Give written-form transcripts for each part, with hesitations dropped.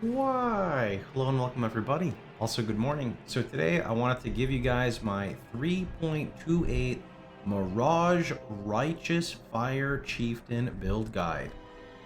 Why? Hello and welcome everybody. Also good morning. So today I wanted to give you guys my 3.28 Mirage Righteous Fire Chieftain build guide.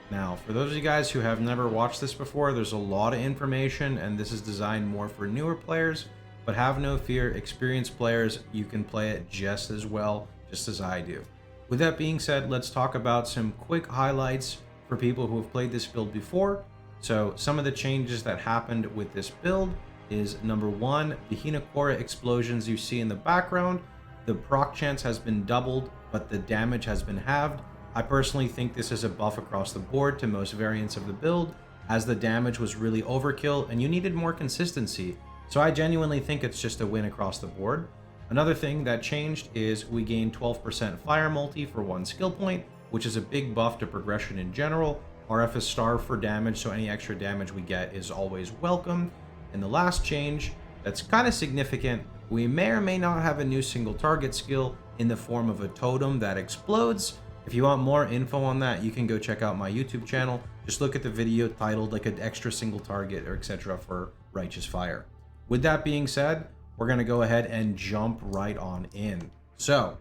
Now, for those of you guys who have never watched this before, there's a lot of information and this is designed more for newer players, but have no fear, experienced players, you can play it just as well, just as I do. With that being said, let's talk about some quick highlights for people who have played this build before. So some of the changes that happened with this build is number one, the Hinakura explosions you see in the background. The proc chance has been doubled, but the damage has been halved. I personally think this is a buff across the board to most variants of the build, as the damage was really overkill and you needed more consistency. So I genuinely think it's just a win across the board. Another thing that changed is we gained 12% fire multi for one skill point, which is a big buff to progression in general. RF is starved for damage, so any extra damage we get is always welcome. And the last change that's kind of significant, we may or may not have a new single target skill in the form of a totem that explodes. If you want more info on that, you can go check out my YouTube channel. Just look at the video titled like an extra single target or etc. for Righteous Fire. With that being said, we're going to go ahead and jump right on in. So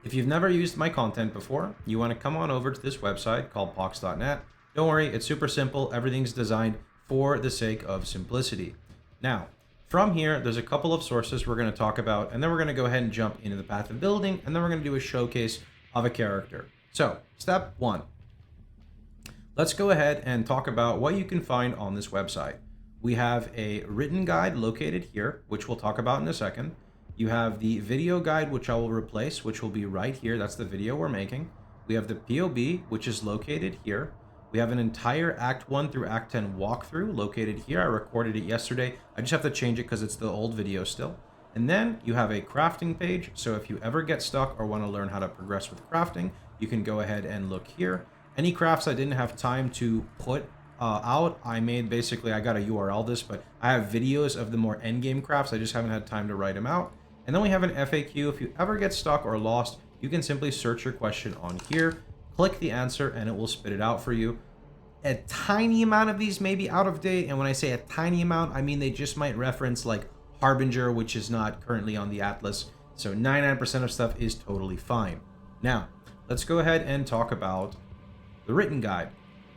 if you've never used my content before, you want to come on over to this website called Pohx.net. Don't worry, it's super simple. Everything's designed for the sake of simplicity. Now, from here, there's a couple of sources we're going to talk about, and then we're going to go ahead and jump into the path of building, and then we're going to do a showcase of a character. So, step one. Let's go ahead and talk about what you can find on this website. We have a written guide located here, which we'll talk about in a second. You have the video guide, which I will replace, which will be right here. That's the video we're making. We have the POB, which is located here. We have an entire Act 1 through Act 10 walkthrough located here. I recorded it yesterday. I just have to change it because it's the old video still. And then you have a crafting page. So if you ever get stuck or want to learn how to progress with crafting, you can go ahead and look here. Any crafts I didn't have time to put out, I made basically, I got a URL this, but I have videos of the more endgame crafts. I just haven't had time to write them out. And then we have an FAQ. If you ever get stuck or lost, you can simply search your question on here, click the answer, and it will spit it out for you. A tiny amount of these may be out of date, and when I say a tiny amount, I mean they just might reference like Harbinger, which is not currently on the Atlas. So 99% of stuff is totally fine. Now, let's go ahead and talk about the written guide.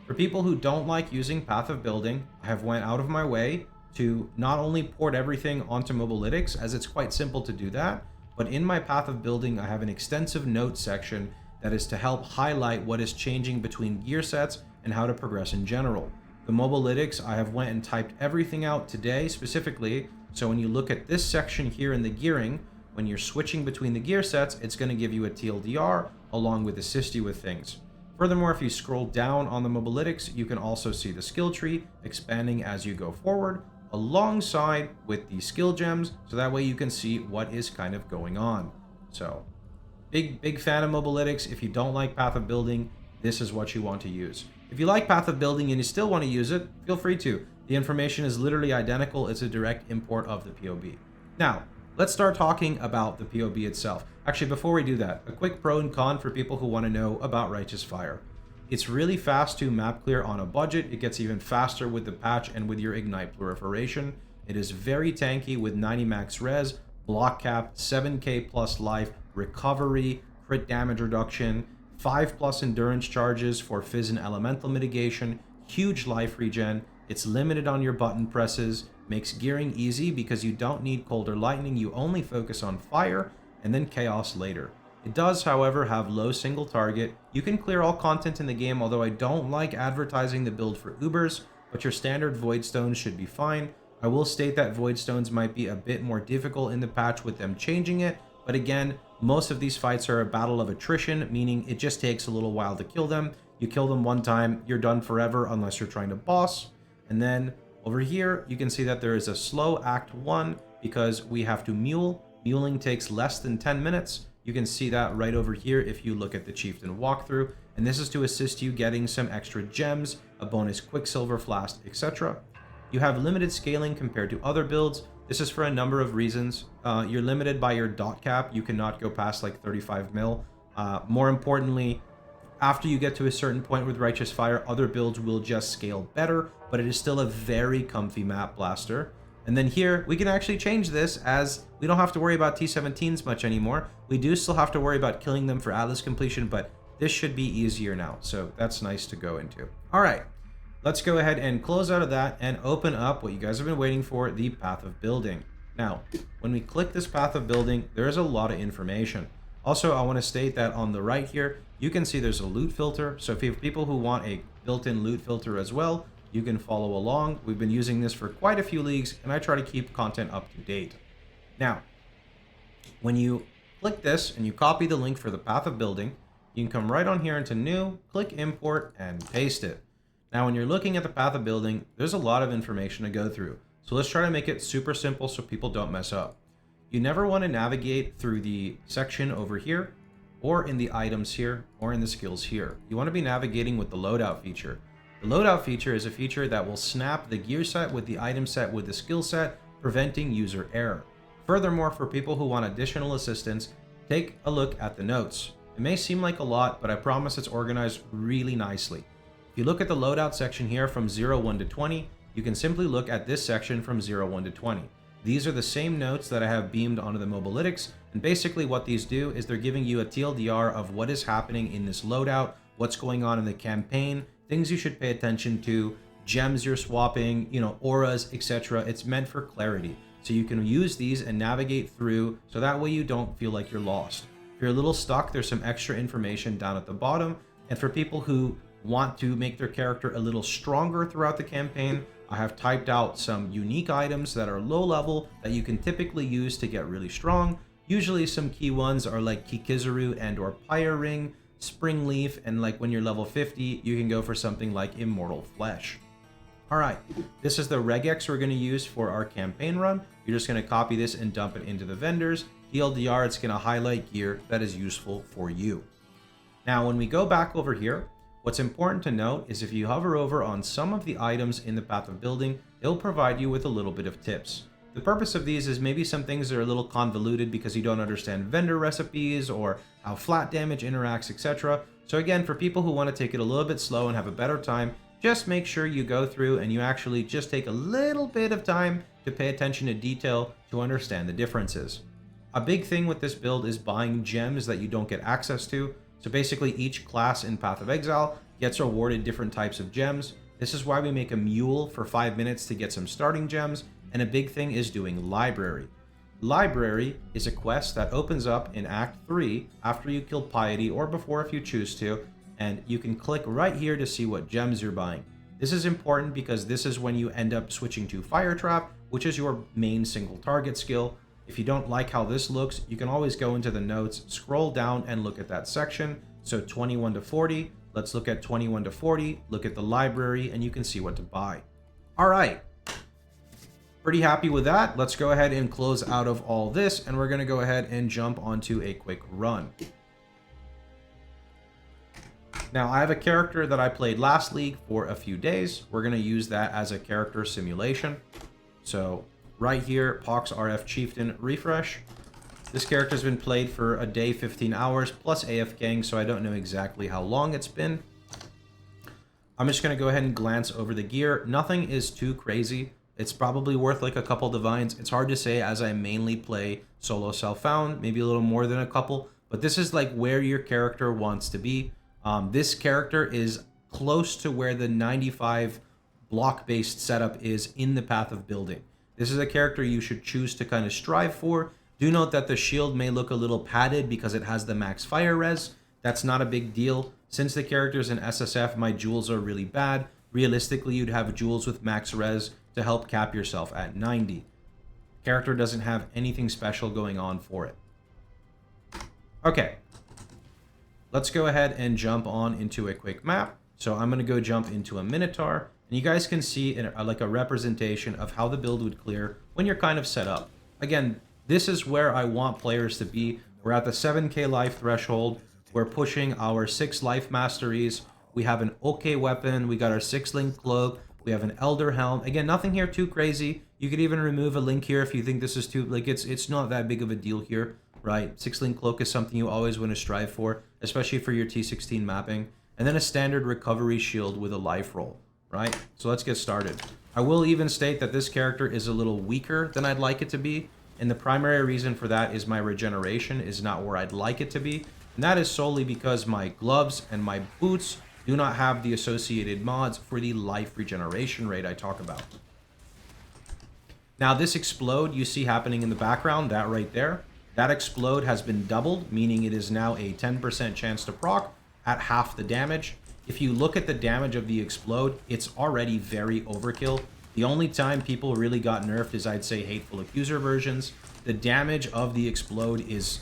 For people who don't like using Path of Building, I have went out of my way to not only port everything onto Mobalytics, as it's quite simple to do that, but in my Path of Building, I have an extensive notes section that is to help highlight what is changing between gear sets and how to progress in general. The Mobalytics, I have went and typed everything out today specifically, so when you look at this section here in the gearing, when you're switching between the gear sets, it's going to give you a TLDR along with assist you with things. Furthermore, if you scroll down on the Mobalytics, you can also see the skill tree expanding as you go forward, alongside with the skill gems, so that way you can see what is kind of going on. So big fan of Mobalytics. If you don't like Path of Building, this is what you want to use. If you like Path of Building and you still want to use it, feel free to. The information is literally identical. It's a direct import of the POB. Now, let's start talking about the POB itself. Actually, before we do that, a quick pro and con for people who want to know about Righteous Fire. It's really fast to map clear on a budget. It gets even faster with the patch and with your Ignite proliferation. It is very tanky with 90 max res, block cap, 7k plus life, recovery, crit damage reduction, 5 plus endurance charges for fizz and elemental mitigation, huge life regen. It's limited on your button presses, makes gearing easy because you don't need cold or lightning. You only focus on fire and then chaos later. It does, however, have low single target. You can clear all content in the game, although I don't like advertising the build for Ubers, but your standard Void Stones should be fine. I will state that Void Stones might be a bit more difficult in the patch with them changing it, but again, most of these fights are a battle of attrition, meaning it just takes a little while to kill them. You kill them one time, you're done forever unless you're trying to boss. And then over here, you can see that there is a slow Act 1 because we have to mule. Muling takes less than 10 minutes. You can see that right over here if you look at the Chieftain walkthrough, and this is to assist you getting some extra gems, a bonus Quicksilver Flask, etc. You have limited scaling compared to other builds. This is for a number of reasons. You're limited by your dot cap. You cannot go past like 35 mil. More importantly, After you get to a certain point with Righteous Fire, other builds will just scale better, but it is still a very comfy map blaster. And then here, we can actually change this as we don't have to worry about T-17s much anymore. We do still have to worry about killing them for Atlas completion, but this should be easier now. So that's nice to go into. All right, let's go ahead and close out of that and open up what you guys have been waiting for, the Path of Building. Now, when we click this Path of Building, there's a lot of information. Also, I want to state that on the right here, you can see there's a loot filter. So if you have people who want a built-in loot filter as well, you can follow along. We've been using this for quite a few leagues, and I try to keep content up to date. Now, when you click this and you copy the link for the Path of Building, you can come right on here into New, click Import, and paste it. Now, when you're looking at the Path of Building, there's a lot of information to go through. So let's try to make it super simple so people don't mess up. You never want to navigate through the section over here, or in the items here, or in the skills here. You want to be navigating with the loadout feature. The loadout feature is a feature that will snap the gear set with the item set with the skill set, preventing user error. Furthermore, for people who want additional assistance, take a look at the notes. It may seem like a lot, but I promise it's organized really nicely. If you look at the loadout section here from 01 to 20, you can simply look at this section from 01 to 20. These are the same notes that I have beamed onto the Mobalytics, and basically what these do is they're giving you a TLDR of what is happening in this loadout, what's going on in the campaign, things you should pay attention to, gems you're swapping, auras, etc. It's meant for clarity. So you can use these and navigate through, so that way you don't feel like you're lost. If you're a little stuck, there's some extra information down at the bottom. And for people who want to make their character a little stronger throughout the campaign, I have typed out some unique items that are low level that you can typically use to get really strong. Usually some key ones are like Kikizaru and or Pyre Ring, Spring Leaf, and like when you're level 50, you can go for something like Immortal Flesh. All right, this is the regex we're going to use for our campaign run. You're just going to copy this and dump it into the vendors. TLDR, it's going to highlight gear that is useful for you. Now, when we go back over here, what's important to note is if you hover over on some of the items in the Path of Building, it'll provide you with a little bit of tips. The purpose of these is maybe some things that are a little convoluted because you don't understand vendor recipes or how flat damage interacts, etc. So again, for people who want to take it a little bit slow and have a better time, just make sure you go through and you actually just take a little bit of time to pay attention to detail to understand the differences. A big thing with this build is buying gems that you don't get access to. So basically each class in Path of Exile gets awarded different types of gems. This is why we make a mule for 5 minutes to get some starting gems. And a big thing is doing Library. Library is a quest that opens up in Act 3 after you kill Piety or before if you choose to. And you can click right here to see what gems you're buying. This is important because this is when you end up switching to Fire Trap, which is your main single target skill. If you don't like how this looks, you can always go into the notes, scroll down and look at that section. So 21 to 40, let's look at 21 to 40, look at the library, and you can see what to buy. All right, pretty happy with that. Let's go ahead and close out of all this, and we're gonna go ahead and jump onto a quick run. Now, I have a character that I played last league for a few days. We're gonna use that as a character simulation. So right here, Pohx RF Chieftain refresh. This character's been played for a day, 15 hours, plus AFKing, so I don't know exactly how long it's been. I'm just going to go ahead and glance over the gear. Nothing is too crazy. It's probably worth like a couple divines. It's hard to say as I mainly play solo self-found, maybe a little more than a couple, but this is like where your character wants to be. This character is close to where the 95 block-based setup is in the Path of Building. This is a character you should choose to kind of strive for. Do note that the shield may look a little padded because it has the max fire res. That's not a big deal. Since the character's in SSF, my jewels are really bad. Realistically, you'd have jewels with max res to help cap yourself at 90. Character doesn't have anything special going on for it. Okay. Let's go ahead and jump on into a quick map. So I'm going to go jump into a Minotaur. And you guys can see like a representation of how the build would clear when you're kind of set up. Again, this is where I want players to be. We're at the 7k life threshold. We're pushing our 6 life masteries. We have an OK weapon. We got our 6-link cloak. We have an Elder Helm. Again, nothing here too crazy. You could even remove a link here if you think this is too, like it's not that big of a deal here. right? 6-link cloak is something you always want to strive for, especially for your T16 mapping. And then a standard recovery shield with a life roll, right? So let's get started. I will even state that this character is a little weaker than I'd like it to be. And the primary reason for that is my regeneration is not where I'd like it to be. And that is solely because my gloves and my boots do not have the associated mods for the life regeneration rate I talk about. Now this explode you see happening in the background, that right there, that explode has been doubled, meaning it is now a 10% chance to proc at half the damage. If you look at the damage of the explode, it's already very overkill. The only time people really got nerfed is, I'd say, Hateful Accuser versions. The damage of the explode is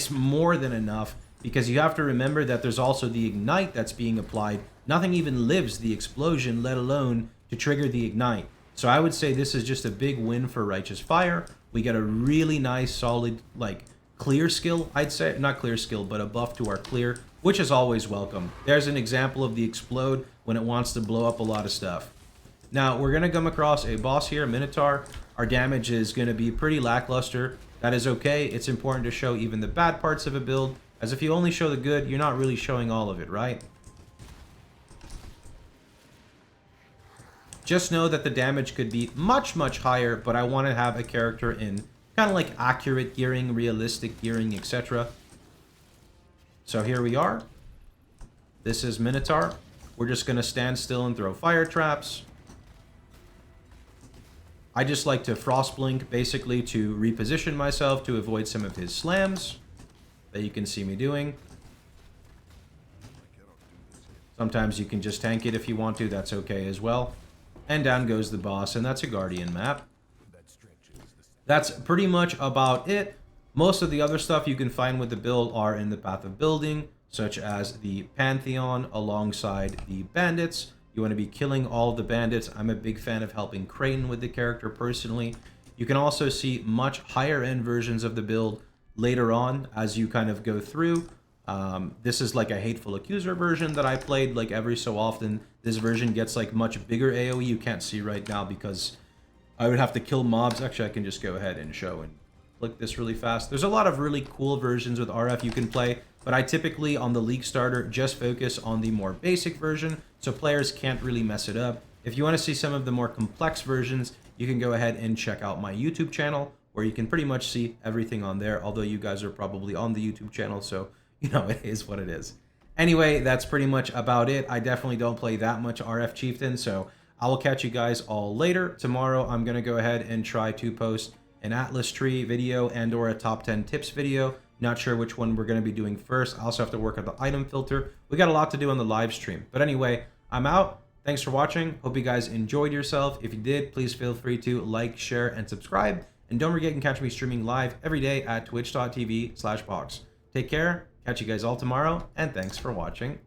more than enough, because you have to remember that there's also the ignite that's being applied. Nothing even lives the explosion, let alone to trigger the ignite. So I would say this is just a big win for Righteous Fire. We get a really nice, solid, like, clear skill, I'd say. Not clear skill, but a buff to our clear, which is always welcome. There's an example of the explode when it wants to blow up a lot of stuff. Now, we're going to come across a boss here, Minotaur. Our damage is going to be pretty lackluster. That is okay. It's important to show even the bad parts of a build, as if you only show the good, you're not really showing all of it, right? Just know that the damage could be much, much higher, but I want to have a character in kind of like accurate gearing, realistic gearing, etc. So here we are. This is Minotaur. We're just going to stand still and throw fire traps. I just like to Frost Blink basically to reposition myself to avoid some of his slams that you can see me doing. Sometimes you can just tank it if you want to, that's okay as well. And down goes the boss, and that's a Guardian map. That's pretty much about it. Most of the other stuff you can find with the build are in the path of building, such as the Pantheon alongside the bandits. You want to be killing all the bandits. I'm a big fan of helping Kraten with the character personally. You can also see much higher end versions of the build later on as you kind of go through. This is like a Hateful Accuser version that I played like every so often. This version gets like much bigger AoE. You can't see right now because I would have to kill mobs. Actually, I can just go ahead and show and click this really fast. There's a lot of really cool versions with RF you can play, but I typically on the League Starter just focus on the more basic version so players can't really mess it up. If you want to see some of the more complex versions, you can go ahead and check out my YouTube channel where you can pretty much see everything on there, although you guys are probably on the YouTube channel, so you know, it is what it is. Anyway, that's pretty much about it. I definitely don't play that much RF Chieftain, so I will catch you guys all later. Tomorrow, I'm going to go ahead and try to post an Atlas Tree video and or a top 10 tips video. Not sure which one we're going to be doing first. I also have to work on the item filter. We got a lot to do on the live stream. But anyway, I'm out. Thanks for watching. Hope you guys enjoyed yourself. If you did, please feel free to like, share, and subscribe. And don't forget you can catch me streaming live every day at twitch.tv/Pohx. Take care. Catch you guys all tomorrow, and thanks for watching.